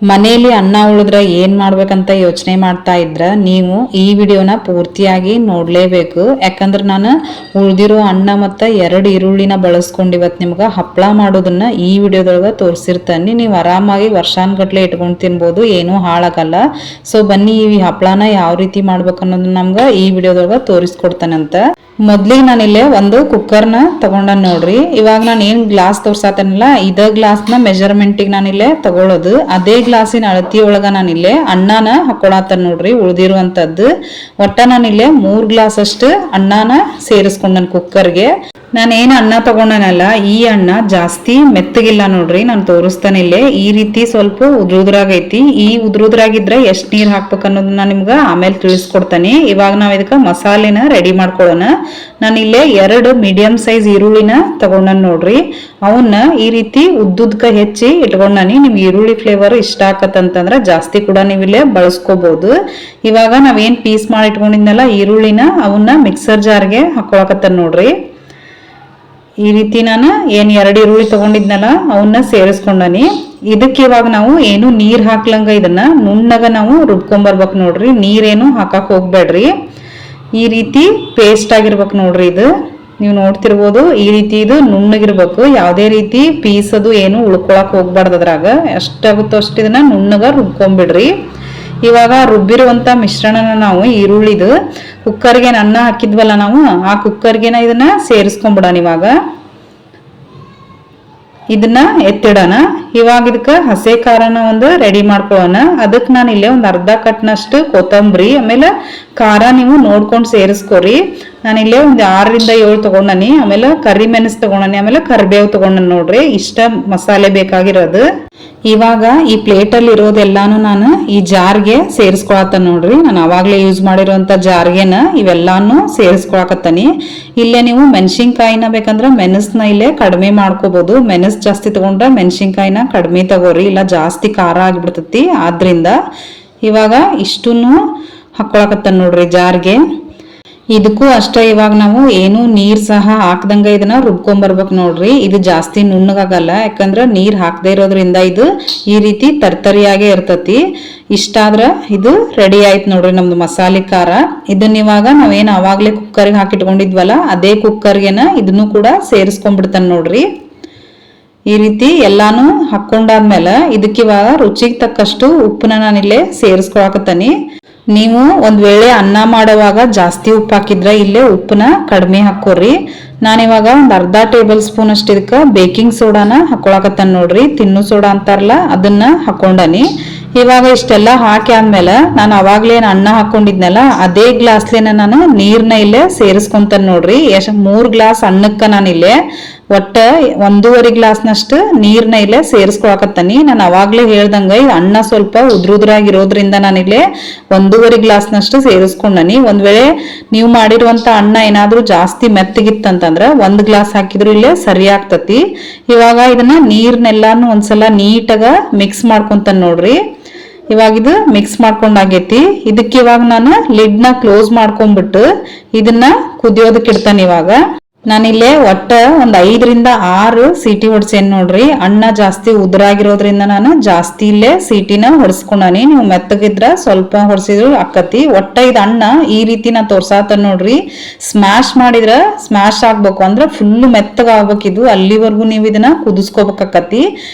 ಮನೆಯಲ್ಲಿ ಅನ್ನ ಉಳಿದ್ರೆ ಏನ್ ಮಾಡ್ಬೇಕಂತ ಯೋಚನೆ ಮಾಡ್ತಾ ಇದ್ರ ನೀವು ಈ ವಿಡಿಯೋನ ಪೂರ್ತಿಯಾಗಿ ನೋಡ್ಲೇಬೇಕು. ಯಾಕಂದ್ರೆ ನಾನು ಉಳ್ದಿರೋ ಅನ್ನ ಮತ್ತು 2 ಈರುಳ್ಳಿನ ಬಳಸ್ಕೊಂಡು ಇವತ್ತು ನಿಮ್ಗೆ ಹಪ್ಪಳ ಮಾಡೋದನ್ನ ಈ ವಿಡಿಯೋದೊಳಗೆ ತೋರಿಸಿರ್ತಾನೆ. ನೀವು ಆರಾಮಾಗಿ ವರ್ಷಾನ್ಗಟ್ಲೆ ಇಟ್ಕೊಂಡು ತಿನ್ಬೋದು, ಏನೂ ಹಾಳಾಗಲ್ಲ. ಸೊ ಬನ್ನಿ ಈ ಹಪ್ಪಳನ ಯಾವ ರೀತಿ ಮಾಡ್ಬೇಕು ಅನ್ನೋದನ್ನ ನಮ್ಗೆ ಈ ವಿಡಿಯೋದೊಳಗೆ ತೋರಿಸ್ಕೊಡ್ತಾನಂತ. ಮೊದ್ಲಿಗೆ ನಾನಿಲ್ಲೇ ಒಂದು ಕುಕ್ಕರ್ನ ತಗೊಂಡ ನೋಡ್ರಿ. ಇವಾಗ ನಾನು ಏನ್ ಗ್ಲಾಸ್ ತೋರ್ಸಾತನಲ್ಲ ಇದ ಗ್ಲಾಸ್ನ ಮೆಜರ್ಮೆಂಟಿಗೆ ನಾನಿಲ್ಲೇ ತಗೊಳ್ಳೋದು. ಅದೇ ಗ್ಲಾಸಿನ ಅಳತಿ ಒಳಗ ನಾನಿಲ್ಲೇ ಅನ್ನನ ಹಾಕೊಳತ್ತ ನೋಡ್ರಿ. ಉಳಿದಿರುವಂತದ್ದು ಒಟ್ಟ ನಾನಿಲ್ಲೇ 3 ಗ್ಲಾಸ್ ಅಷ್ಟು ಅನ್ನನ ಸೇರಿಸ್ಕೊಂಡನ್ ಕುಕ್ಕರ್ಗೆ. ನಾನು ಏನು ಅನ್ನ ತಗೊಂಡನಲ್ಲ ಈ ಅನ್ನ ಜಾಸ್ತಿ ಮೆತ್ತಗಿಲ್ಲ ನೋಡ್ರಿ. ನಾನು ತೋರಿಸ್ತಾನೆ ಇಲ್ಲೇ ಈ ರೀತಿ ಸ್ವಲ್ಪ ಉದ್ರುದ್ರಾಗೈತಿ. ಈ ಉದ್ರುದ್ರಾಗಿದ್ರೆ ಎಷ್ಟು ನೀರು ಹಾಕ್ಬೇಕು ಅನ್ನೋದನ್ನ ನಿಮ್ಗೆ ಆಮೇಲೆ ತಿಳಿಸ್ಕೊಡ್ತಾನೆ. ಇವಾಗ ನಾವ್ ಇದಕ್ಕೆ ಮಸಾಲೆನ ರೆಡಿ ಮಾಡ್ಕೊಳ್ಳೋಣ. ನಾನಿಲ್ಲೇ 2 ಮೀಡಿಯಂ ಸೈಜ್ ಈರುಳ್ಳಿನ ತಗೊಂಡನ್ ನೋಡ್ರಿ. ಅವನ್ನ ಈ ರೀತಿ ಉದ್ದುದ್ಕ ಹೆಚ್ಚಿ ಇಟ್ಕೊಂಡಾನಿ. ನಿಮ್ಗೆ ಈರುಳ್ಳಿ ಫ್ಲೇವರ್ ಇಷ್ಟ ಆಕತ್ತಂತಂದ್ರೆ ಜಾಸ್ತಿ ಕೂಡ ನೀವಿಲ್ಲೇ ಬಳಸ್ಕೋಬಹುದು. ಇವಾಗ ನಾವೇನ್ ಪೀಸ್ ಮಾಡಿ ಇಟ್ಕೊಂಡಿದ್ನಲ್ಲ ಈರುಳ್ಳಿನ ಅವನ್ನ ಮಿಕ್ಸರ್ ಜಾರ್ಗೆ ಹಾಕೊಳಕತ್ತ ನೋಡ್ರಿ. ಈ ರೀತಿ ನಾನು ಏನ್ 2 ಈರುಳ್ಳಿ ತಗೊಂಡಿದ್ನಲ್ಲ ಅವನ್ನ ಸೇರಿಸ್ಕೊಂಡನಿ. ಇದಕ್ಕೆ ಇವಾಗ ನಾವು ಏನು ನೀರ್ ಹಾಕ್ಲಂಗ ಇದನ್ನ ನುಣ್ಣಗ ನಾವು ರುಬ್ಕೊಂಬರ್ಬೇಕು ನೋಡ್ರಿ. ನೀರೇನು ಹಾಕಕ್ ಹೋಗ್ಬೇಡ್ರಿ. ಈ ರೀತಿ ಪೇಸ್ಟ್ ಆಗಿರ್ಬೇಕು ನೋಡ್ರಿ. ಇದು ನೀವು ನೋಡ್ತಿರ್ಬೋದು ಈ ರೀತಿ ಇದು ನುಣ್ಣಗಿರ್ಬೇಕು. ಯಾವುದೇ ರೀತಿ ಪೀಸ್ ಅದು ಏನು ಉಳ್ಕೊಳಕ್ ಹೋಗ್ಬಾರ್ದು. ಅದ್ರಾಗ ಎಷ್ಟಾಗುತ್ತೋ ಅಷ್ಟು ಇದನ್ನ ನುಣ್ಣಗ ರುಬ್ಕೊಂಬಿಡ್ರಿ. ಇವಾಗ ರುಬ್ಬಿರುವಂತ ಮಿಶ್ರಣನ ನಾವು ಈರುಳ್ಳಿದು ಕುಕ್ಕರ್ಗೆ ಅನ್ನ ಹಾಕಿದ್ವಲ್ಲ ನಾವು ಆ ಕುಕ್ಕರ್ಗೆನ ಇದನ್ನ ಸೇರಿಸ್ಕೊಂಡ್ಬಿಡೋಣ. ಇವಾಗ ಇದನ್ನ ಎತ್ತಿಡೋಣ. ಇವಾಗ ಇದಕ್ಕೆ ಹಸೆ ಖಾರನ ಒಂದು ರೆಡಿ ಮಾಡ್ಕೊಳ್ಳೋಣ. ಅದಕ್ಕೆ ನಾನು ಇಲ್ಲೇ ಒಂದು ಅರ್ಧ ಕಟ್ನಷ್ಟು ಕೊತ್ತಂಬರಿ ಆಮೇಲೆ ಖಾರ ನೀವು ನೋಡ್ಕೊಂಡು ಸೇರಿಸ್ಕೊರಿ. ನಾನಿಲ್ಲೇ ಒಂದು 6 ರಿಂದ 7 ತಗೊಂಡನಿ. ಆಮೇಲೆ ಕರಿ ಮೆಣಸು ತಗೊಂಡನಿ. ಆಮೇಲೆ ಕರಿಬೇವು ತಗೊಂಡನಿ ನೋಡ್ರಿ. ಇಷ್ಟ ಮಸಾಲೆ ಬೇಕಾಗಿರೋದು. ಇವಾಗ ಈ ಪ್ಲೇಟಲ್ಲಿ ಇರೋದೆಲ್ಲಾನು ನಾನು ಈ ಜಾರ್ಗೆ ಸೇರಿಸ್ಕೊಳತ್ತ ನೋಡ್ರಿ. ನಾನು ಅವಾಗ್ಲೇ ಯೂಸ್ ಮಾಡಿರುವಂತ ಜಾರ್ಗೆನ ಇವೆಲ್ಲಾನು ಸೇರಿಸ್ಕೊಳಕತ್ತನಿ. ಇಲ್ಲೇ ನೀವು ಮೆಣಸಿನ್ಕಾಯಿನ ಬೇಕಂದ್ರೆ ಮೆಣಸನ್ನ ಇಲ್ಲೇ ಕಡಿಮೆ ಮಾಡ್ಕೋಬಹುದು. ಮೆಣಸು ಜಾಸ್ತಿ ತಗೊಂಡ್ರೆ ಮೆಣಸಿನ್ಕಾಯಿನ ಕಡಿಮೆ ತಗೋರಿ, ಇಲ್ಲ ಜಾಸ್ತಿ ಖಾರ ಆಗಿಬಿಡ್ತತಿ. ಆದ್ರಿಂದ ಇವಾಗ ಇಷ್ಟನ್ನು ಹಾಕೊಳಕತ್ತ ನೋಡ್ರಿ ಜಾರ್ಗೆ. ಇದಕ್ಕೂ ಅಷ್ಟೇ ಇವಾಗ ನಾವು ಏನು ನೀರ್ ಸಹ ಹಾಕ್ದಂಗ ಇದನ್ನ ರುಬ್ಕೊಂಬರ್ಬೇಕು ನೋಡ್ರಿ. ಇದು ಜಾಸ್ತಿ ನುಣ್ಣಗಾಗಲ್ಲ, ಯಾಕಂದ್ರೆ ನೀರ್ ಹಾಕದೇ ಇರೋದ್ರಿಂದ ಇದು ಈ ರೀತಿ ತರ್ತರಿಯಾಗೆ ಇರ್ತತಿ. ಇಷ್ಟಾದ್ರ ಇದು ರೆಡಿ ಆಯ್ತು ನೋಡ್ರಿ ನಮ್ದು ಮಸಾಲೆ ಖಾರ. ಇದನ್ನ ಇವಾಗ ನಾವೇನು ಅವಾಗ್ಲೇ ಕುಕ್ಕರ್ಗೆ ಹಾಕಿಟ್ಕೊಂಡಿದ್ವಲ್ಲ ಅದೇ ಕುಕ್ಕರ್ಗೆನ ಇದನ್ನು ಕೂಡ ಸೇರಿಸ್ಕೊಂಡ್ಬಿಡ್ತಾನೆ ನೋಡ್ರಿ. ಈ ರೀತಿ ಎಲ್ಲಾನು ಹಾಕೊಂಡಾದ್ಮೇಲೆ ಇದಕ್ಕಿವಾಗ ರುಚಿಗೆ ತಕ್ಕಷ್ಟು ಉಪ್ಪನ್ನ ನಾನಿಲ್ಲೇ ಸೇರಿಸ್ಕೊಳಕತ್ತಾನಿ. ನೀವು ಒಂದ್ ವೇಳೆ ಅನ್ನ ಮಾಡುವಾಗ ಜಾಸ್ತಿ ಉಪ್ಪು ಹಾಕಿದ್ರೆ ಇಲ್ಲೇ ಉಪ್ಪನ್ನ ಕಡಿಮೆ ಹಾಕೋರಿ. ನಾನಿವಾಗ ಒಂದು ಅರ್ಧ ಟೇಬಲ್ ಸ್ಪೂನ್ ಅಷ್ಟು ಇದಕ್ಕೆ ಬೇಕಿಂಗ್ ಸೋಡಾನ ಹಾಕೊಳಕತ್ತಾನ ನೋಡ್ರಿ. ತಿನ್ನು ಸೋಡಾ ಅಂತಾರಲ್ಲ ಅದನ್ನ ಹಾಕೊಂಡನಿ. ಇವಾಗ ಇಷ್ಟೆಲ್ಲ ಹಾಕಿ ಆದ್ಮೇಲೆ ನಾನು ಅವಾಗ್ಲೇನು ಅನ್ನ ಹಾಕೊಂಡಿದ್ನಲ್ಲ ಅದೇ ಗ್ಲಾಸ್ಲೇನ ನಾನು ನೀರ್ನ ಇಲ್ಲೇ ಸೇರಿಸ್ಕೊಂತಾನೆ ನೋಡ್ರಿ. 3 ಗ್ಲಾಸ್ ಅನ್ನಕ್ಕ ನಾನಿಲ್ಲೇ ಒಟ್ಟ 1.5 ಗ್ಲಾಸ್ನಷ್ಟು ನೀರ್ನ ಇಲ್ಲೇ ಸೇರಿಸ್ಕೊಳಕತ್ತಾನಿ. ನಾನು ಅವಾಗ್ಲೇ ಹೇಳ್ದಂಗ ಈ ಅನ್ನ ಸ್ವಲ್ಪ ಉದ್ರುದ್ರಾಗಿರೋದ್ರಿಂದ ನಾನಿಲ್ಲೇ 1.5 ಗ್ಲಾಸ್ನಷ್ಟು ಸೇರಿಸ್ಕೊಂಡನಿ. ಒಂದ್ ವೇಳೆ ನೀವು ಮಾಡಿರುವಂತ ಅನ್ನ ಏನಾದ್ರೂ ಜಾಸ್ತಿ ಮೆತ್ತಗಿತ್ತಂತಂದ್ರ 1 ಗ್ಲಾಸ್ ಹಾಕಿದ್ರು ಇಲ್ಲೇ ಸರಿ ಆಗ್ತತಿ. ಇವಾಗ ಇದನ್ನ ನೀರ್ನೆಲ್ಲಾನು ಒಂದ್ಸಲ ನೀಟಾಗ ಮಿಕ್ಸ್ ಮಾಡ್ಕೊಂತಾನೆ ನೋಡ್ರಿ. ಇವಾಗ ಇದು ಮಿಕ್ಸ್ ಮಾಡ್ಕೊಂಡಾಗೈತಿ. ಇದಕ್ಕೆ ಇವಾಗ ನಾನು ಲಿಡ್ನ ಕ್ಲೋಸ್ ಮಾಡ್ಕೊಂಡ್ಬಿಟ್ಟು ಇದನ್ನ ಕುದಿಯೋದಕ್ಕೆ ಇಡ್ತಾನೆ. ಇವಾಗ ನಾನಿಲ್ಲೇ ಒಟ್ಟ ಒಂದ್ 5 ರಿಂದ 6 ಸೀಟಿ ಹೊಡ್ಸೇನ್ ನೋಡ್ರಿ. ಅನ್ನ ಜಾಸ್ತಿ ಉದುರಾಗಿರೋದ್ರಿಂದ ನಾನು ಜಾಸ್ತಿ ಇಲ್ಲೇ ಸೀಟಿನ ಹೊಡ್ಸ್ಕೊಂಡಾನಿ. ನೀವು ಮೆತ್ತಗಿದ್ರ ಸ್ವಲ್ಪ ಹೊಡ್ಸಿದ್ರು ಅಕ್ಕತಿ. ಒಟ್ಟ ಇದು ಅನ್ನ ಈ ರೀತಿ ನಾ ತೋರ್ಸಾತ ನೋಡ್ರಿ. ಸ್ಮ್ಯಾಶ್ ಮಾಡಿದ್ರ ಸ್ಮ್ಯಾಶ್ ಆಗ್ಬೇಕು, ಅಂದ್ರೆ ಫುಲ್ ಮೆತ್ತಗ ಆಗ್ಬೇಕಿದು. ಅಲ್ಲಿವರೆಗೂ ನೀವು ಇದನ್ನ ಕುದಿಸ್ಕೋಬೇಕಕ್ಕತಿ.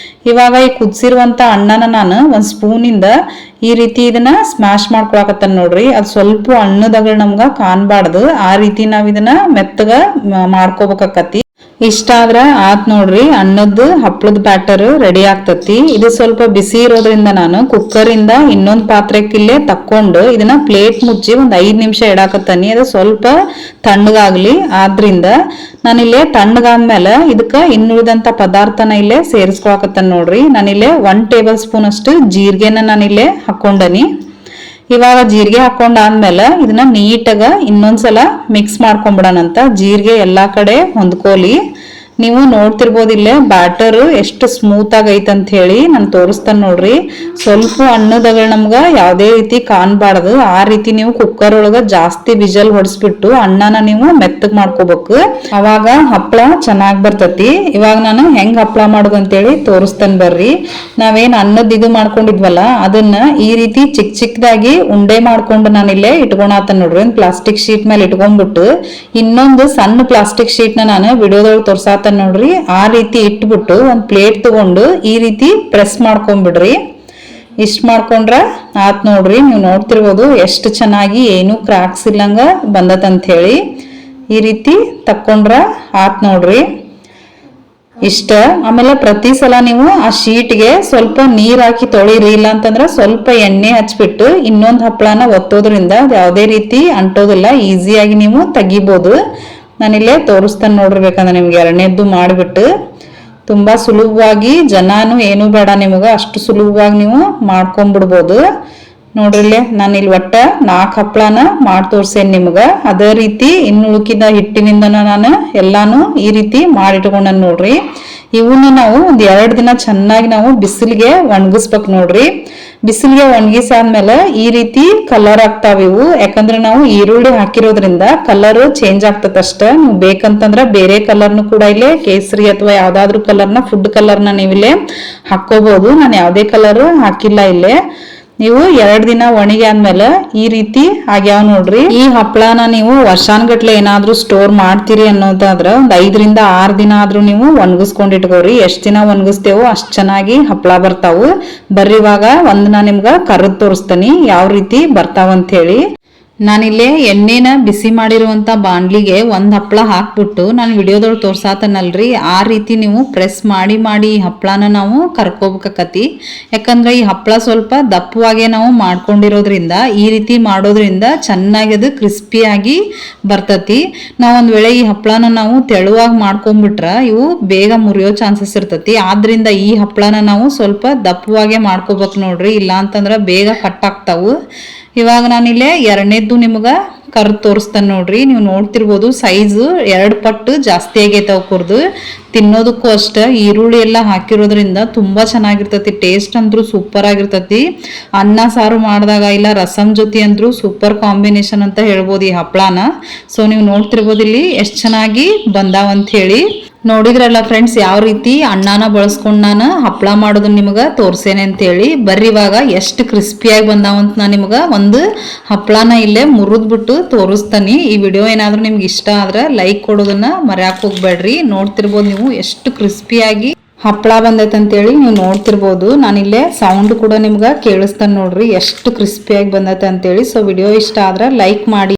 ಇವಾಗ ಈ ಕುದಿಸಿರುವಂತ ಅನ್ನನ ನಾನು ಒಂದ್ ಸ್ಪೂನಿಂದ ಈ ರೀತಿ ಇದನ್ನ ಸ್ಮ್ಯಾಶ್ ಮಾಡ್ಕೊಳಕತ್ತಾನ ನೋಡ್ರಿ. ಅದು ಸ್ವಲ್ಪ ಅನ್ನದಗಳು ನಮ್ಗ ಕಾಣ್ಬಾರ್ದು, ಆ ರೀತಿ ನಾವ್ ಇದನ್ನ ಮೆತ್ತಗ ಮಾಡ್ಕೋಬೇಕಕ್ಕತಿ. ಇಷ್ಟ ಆದ್ರ ಆತ್ ನೋಡ್ರಿ. ಅನ್ನದ್ದು ಹಪ್ಪಳದ ಬ್ಯಾಟರ್ ರೆಡಿ ಆಗ್ತತಿ. ಇದು ಸ್ವಲ್ಪ ಬಿಸಿ ಇರೋದ್ರಿಂದ ನಾನು ಕುಕ್ಕರ್ ಇಂದ ಇನ್ನೊಂದ್ ಪಾತ್ರೆಕಿಲ್ಲೇ ತಕ್ಕೊಂಡು ಇದನ್ನ ಪ್ಲೇಟ್ ಮುಚ್ಚಿ ಒಂದ್ 5 ನಿಮಿಷ ಇಡಾಕತ್ತಾನಿ. ಅದು ಸ್ವಲ್ಪ ತಣ್ಣಗಾಗ್ಲಿ. ಆದ್ರಿಂದ ನಾನಿಲ್ಲೇ ತಣ್ಣಗಾದ್ಮೇಲೆ ಇದಕ್ಕ ಇನ್ನುಳಿದಂತ ಪದಾರ್ಥನ ಇಲ್ಲೇ ಸೇರಿಸ್ಕೊಳಕತ್ತಾನ ನೋಡ್ರಿ. ನಾನಿಲ್ಲೇ 1 ಟೇಬಲ್ ಸ್ಪೂನ್ ಅಷ್ಟು ಜೀರಿಗೆನ ನಾನಿಲ್ಲೇ ಹಾಕೊಂಡನಿ. ಇವಾಗ ಜೀರಿಗೆ ಹಾಕೊಂಡಾದ್ಮೇಲೆ ಇದನ್ನ ನೀಟಾಗ ಇನ್ನೊಂದ್ಸಲ ಮಿಕ್ಸ್ ಮಾಡ್ಕೊಂಡ್ಬಿಡೋಣಂತ. ಜೀರಿಗೆ ಎಲ್ಲಾ ಕಡೆ ಹೊಂದ್ಕೋಲಿ. ನೀವು ನೋಡ್ತಿರ್ಬೋದು ಇಲ್ಲೇ ಬ್ಯಾಟರ್ ಎಷ್ಟು ಸ್ಮೂತ್ ಆಗೈತೆ ಅಂತ ಹೇಳಿ ನಾನು ತೋರಿಸ್ತಾನೆ ನೋಡ್ರಿ. ಸ್ವಲ್ಪ ಅನ್ನದಗಳು ನಮ್ಗ ಯಾವುದೇ ರೀತಿ ಕಾಣಬಾರ್ದು, ಆ ರೀತಿ ನೀವು ಕುಕ್ಕರ್ ಒಳಗ ಜಾಸ್ತಿ ವಿಜಲ್ ಹೊಡಿಸ್ಬಿಟ್ಟು ಅನ್ನನ ನೀವು ಮೆತ್ತಗ್ ಮಾಡ್ಕೋಬೇಕು, ಅವಾಗ ಹಪ್ಪಳ ಚೆನ್ನಾಗಿ ಬರ್ತತಿ. ಇವಾಗ ನಾನು ಹೆಂಗ್ ಹಪ್ಪಳ ಮಾಡೋದು ಅಂತೇಳಿ ತೋರಿಸ್ತಾನೆ ಬರ್ರಿ. ನಾವೇನ್ ಅನ್ನದ ಇದು ಮಾಡ್ಕೊಂಡಿದ್ವಲ್ಲ ಅದನ್ನ ಈ ರೀತಿ ಚಿಕ್ಕ ಚಿಕ್ಕದಾಗಿ ಉಂಡೆ ಮಾಡ್ಕೊಂಡು ನಾನಿಲ್ಲೇ ಇಟ್ಕೊಳತನ ನೋಡ್ರಿ. ಒಂದು ಪ್ಲಾಸ್ಟಿಕ್ ಶೀಟ್ ಮೇಲೆ ಇಟ್ಕೊಂಡ್ಬಿಟ್ಟು ಇನ್ನೊಂದು ಸಣ್ಣ ಪ್ಲಾಸ್ಟಿಕ್ ಶೀಟ್ ನ ನಾನು ವಿಡಿಯೋದೊಳಗೆ ತೋರ್ಸಾತ ನೋಡ್ರಿ. ಆ ರೀತಿ ಇಟ್ಬಿಟ್ಟು ಒಂದ್ ಪ್ಲೇಟ್ ತಗೊಂಡು ಈ ರೀತಿ ಪ್ರೆಸ್ ಮಾಡ್ಕೊಂಡ್ಬಿಡ್ರಿ. ಇಷ್ಟ ಮಾಡ್ಕೊಂಡ್ರ ಆತ್ ನೋಡ್ರಿ. ನೀವು ನೋಡ್ತಿರ್ಬೋದು ಎಷ್ಟು ಚೆನ್ನಾಗಿ ಏನು ಕ್ರಾಕ್ಸ್ ಇಲ್ಲಂಗ ಬಂದತಂತ ಹೇಳಿ. ಈ ರೀತಿ ತಕ್ಕೊಂಡ್ರ ಆತ್ ನೋಡ್ರಿ. ಇಷ್ಟ. ಆಮೇಲೆ ಪ್ರತಿ ಸಲ ನೀವು ಆ ಶೀಟ್ಗೆ ಸ್ವಲ್ಪ ನೀರ್ ಹಾಕಿ ತೊಳಿರಿ, ಇಲ್ಲ ಅಂತಂದ್ರ ಸ್ವಲ್ಪ ಎಣ್ಣೆ ಹಚ್ಬಿಟ್ಟು ಇನ್ನೊಂದು ಹಪ್ಪಳನ ಒತ್ತೋದ್ರಿಂದ ಯಾವುದೇ ರೀತಿ ಅಂಟೋದಿಲ್ಲ, ಈಸಿಯಾಗಿ ನೀವು ತೆಗಿಬೋದು. ನಾನಿಲ್ಲೇ ತೋರಿಸ್ತಾನೆ ನೋಡ್ರಿ. ಬೇಕಂದ್ರೆ ನಿಮ್ಗೆ ಎರಡನೇದ್ದು ಮಾಡಿಬಿಟ್ಟು ತುಂಬಾ ಸುಲಭವಾಗಿ, ಜನನು ಏನು ಬೇಡ ನಿಮಗ, ಅಷ್ಟು ಸುಲಭವಾಗಿ ನೀವು ಮಾಡ್ಕೊಂಡ್ಬಿಡ್ಬೋದು ನೋಡ್ರಿಲ್ಲೇ. ನಾನು ಇಲ್ಲಿ ಒಟ್ಟ 4 ಹಪ್ಪಳನ ಮಾಡಿ ತೋರ್ಸೇನೆ ನಿಮ್ಗ. ಅದೇ ರೀತಿ ಇನ್ನು ಉಳುಕಿದ ಹಿಟ್ಟಿನಿಂದ ನಾನು ಎಲ್ಲಾನು ಈ ರೀತಿ ಮಾಡಿಟ್ಕೊಂಡ ನೋಡ್ರಿ. ಇವನ್ನ ನಾವು ಒಂದ್ 2 ದಿನ ಚೆನ್ನಾಗಿ ನಾವು ಬಿಸಿಲಿಗೆ ಒಣಗಿಸ್ಬೇಕು ನೋಡ್ರಿ. ಬಿಸಿಲಿಗೆ ಒಣಗಿಸಾದ್ಮೇಲೆ ಈ ರೀತಿ ಕಲರ್ ಆಗ್ತಾವ ಇವು. ಯಾಕಂದ್ರೆ ನಾವು ಈರುಳ್ಳಿ ಹಾಕಿರೋದ್ರಿಂದ ಕಲರ್ ಚೇಂಜ್ ಆಗ್ತದಷ್ಟ. ನೀವು ಬೇಕಂತಂದ್ರ ಬೇರೆ ಕಲರ್ನು ಕೂಡ ಇಲ್ಲೇ ಕೇಸರಿ ಅಥವಾ ಯಾವ್ದಾದ್ರು ಕಲರ್ನ, ಫುಡ್ ಕಲರ್ನ ನೀವಿಲ್ಲೇ ಹಾಕೋಬಹುದು. ನಾನು ಯಾವ್ದೇ ಕಲರ್ ಹಾಕಿಲ್ಲ ಇಲ್ಲೇ. ನೀವು 2 ದಿನ ಒಣಗಿ ಆದ್ಮೇಲೆ ಈ ರೀತಿ ಆಗ್ಯಾವ ನೋಡ್ರಿ. ಈ ಹಪ್ಪಳನ ನೀವು ವರ್ಷಾನ್ಗಟ್ಲೆ ಏನಾದ್ರೂ ಸ್ಟೋರ್ ಮಾಡ್ತೀರಿ ಅನ್ನೋದಾದ್ರ ಒಂದ್ 5 ರಿಂದ 6 ದಿನ ಆದ್ರೂ ನೀವು ಒಣಗಿಸ್ಕೊಂಡ್ ಇಟ್ಕೋರಿ. ಎಷ್ಟ್ ದಿನ ಒಣಗಿಸ್ತೇವೋ ಅಷ್ಟ್ ಚೆನ್ನಾಗಿ ಹಪ್ಪಳ ಬರ್ತಾವು. ಬರ್ರಿ ಇವಾಗ ಒಂದ್ ನಿಮ್ಗ ಕರದ್ ತೋರಿಸ್ತೀನಿ ಯಾವ ರೀತಿ ಬರ್ತಾವಂತ ಹೇಳಿ. ನಾನಿಲ್ಲೇ ಎಣ್ಣೆನ ಬಿಸಿ ಮಾಡಿರುವಂತ ಬಾಂಡ್ಲಿಗೆ ಒಂದ್ ಹಪ್ಪಳ ಹಾಕ್ಬಿಟ್ಟು ನಾನು ವಿಡಿಯೋದೊಳಗೆ ತೋರ್ಸಾತನಲ್ರಿ, ಆ ರೀತಿ ನೀವು ಪ್ರೆಸ್ ಮಾಡಿ ಮಾಡಿ ಈ ಹಪ್ಪಳನ ನಾವು ಕರ್ಕೋಬೇಕತಿ. ಯಾಕಂದ್ರೆ ಈ ಹಪ್ಪಳ ಸ್ವಲ್ಪ ದಪ್ಪವಾಗೆ ನಾವು ಮಾಡ್ಕೊಂಡಿರೋದ್ರಿಂದ ಈ ರೀತಿ ಮಾಡೋದ್ರಿಂದ ಚೆನ್ನಾಗಿ ಅದು ಕ್ರಿಸ್ಪಿಯಾಗಿ ಬರ್ತತಿ. ನಾವು ಒಂದ್ ವೇಳೆ ಈ ಹಪ್ಪಳನ ನಾವು ತೆಳುವಾಗಿ ಮಾಡ್ಕೊಂಡ್ಬಿಟ್ರ ಇವು ಬೇಗ ಮುರಿಯೋ ಚಾನ್ಸಸ್ ಇರ್ತತಿ. ಆದ್ರಿಂದ ಈ ಹಪ್ಪಳನ ನಾವು ಸ್ವಲ್ಪ ದಪ್ಪವಾಗೆ ಮಾಡ್ಕೋಬೇಕು ನೋಡ್ರಿ, ಇಲ್ಲ ಅಂತಂದ್ರ ಬೇಗ ಕಟ್ ಆಗ್ತಾವು. ಇವಾಗ ನಾನಿಲ್ಲೇ ಎರಡನೇದ್ದು ನಿಮ್ಗ ಕರ್ದು ತೋರಿಸ್ತಾನೆ ನೋಡ್ರಿ. ನೀವು ನೋಡ್ತಿರ್ಬೋದು ಸೈಜು 2 ಪಟ್ಟು ಜಾಸ್ತಿ ಆಗೈತೆ ಅವ್ಕುರ್ದು. ತಿನ್ನೋದಕ್ಕೂ ಅಷ್ಟ ಈರುಳ್ಳಿ ಎಲ್ಲ ಹಾಕಿರೋದ್ರಿಂದ ತುಂಬಾ ಚೆನ್ನಾಗಿರ್ತತಿ. ಟೇಸ್ಟ್ ಅಂದ್ರೂ ಸೂಪರ್ ಆಗಿರ್ತತಿ. ಅನ್ನ ಸಾರು ಮಾಡಿದಾಗ ಇಲ್ಲ ರಸಂ ಜೊತೆ ಅಂದ್ರೂ ಸೂಪರ್ ಕಾಂಬಿನೇಷನ್ ಅಂತ ಹೇಳ್ಬೋದು ಈ ಹಪ್ಪಳನ. ಸೊ ನೀವು ನೋಡ್ತಿರ್ಬೋದು ಇಲ್ಲಿ ಎಷ್ಟು ಚೆನ್ನಾಗಿ ಬಂದಾವಂತ ಹೇಳಿ. ನೋಡಿದ್ರಲ್ಲ ಫ್ರೆಂಡ್ಸ್ ಯಾವ ರೀತಿ ಅನ್ನನ ಬಳಸ್ಕೊಂಡು ನಾನು ಹಪ್ಪಳ ಮಾಡೋದು ನಿಮ್ಗೆ ತೋರ್ಸೇನೆ ಅಂತೇಳಿ. ಬರ್ರಿ ಇವಾಗ ಎಷ್ಟು ಕ್ರಿಸ್ಪಿಯಾಗಿ ಬಂದಾವಂತ ನಾನು ನಿಮ್ಗೆ ಒಂದು ಹಪ್ಪಳನ ಇಲ್ಲೇ ಮುರಿದ್ಬಿಟ್ಟು ತೋರಿಸ್ತಾನೆ. ಈ ವಿಡಿಯೋ ಏನಾದ್ರೂ ನಿಮ್ಗೆ ಇಷ್ಟ ಆದ್ರೆ ಲೈಕ್ ಕೊಡೋದನ್ನ ಮರ್ಯಾಕ್ ಹೋಗ್ಬೇಡ್ರಿ. ನೋಡ್ತಿರ್ಬೋದು ನೀವು ಎಷ್ಟು ಕ್ರಿಸ್ಪಿಯಾಗಿ ಹಪ್ಪಳ ಬಂದೈತೆ ಅಂತೇಳಿ. ನೀವು ನೋಡ್ತಿರ್ಬೋದು ನಾನಿಲ್ಲೇ ಸೌಂಡ್ ಕೂಡ ನಿಮ್ಗೆ ಕೇಳಿಸ್ತಾನೆ ನೋಡ್ರಿ ಎಷ್ಟು ಕ್ರಿಸ್ಪಿಯಾಗಿ ಬಂದೈತೆ ಅಂತೇಳಿ. ಸೊ ವಿಡಿಯೋ ಇಷ್ಟ ಆದ್ರೆ ಲೈಕ್ ಮಾಡಿ.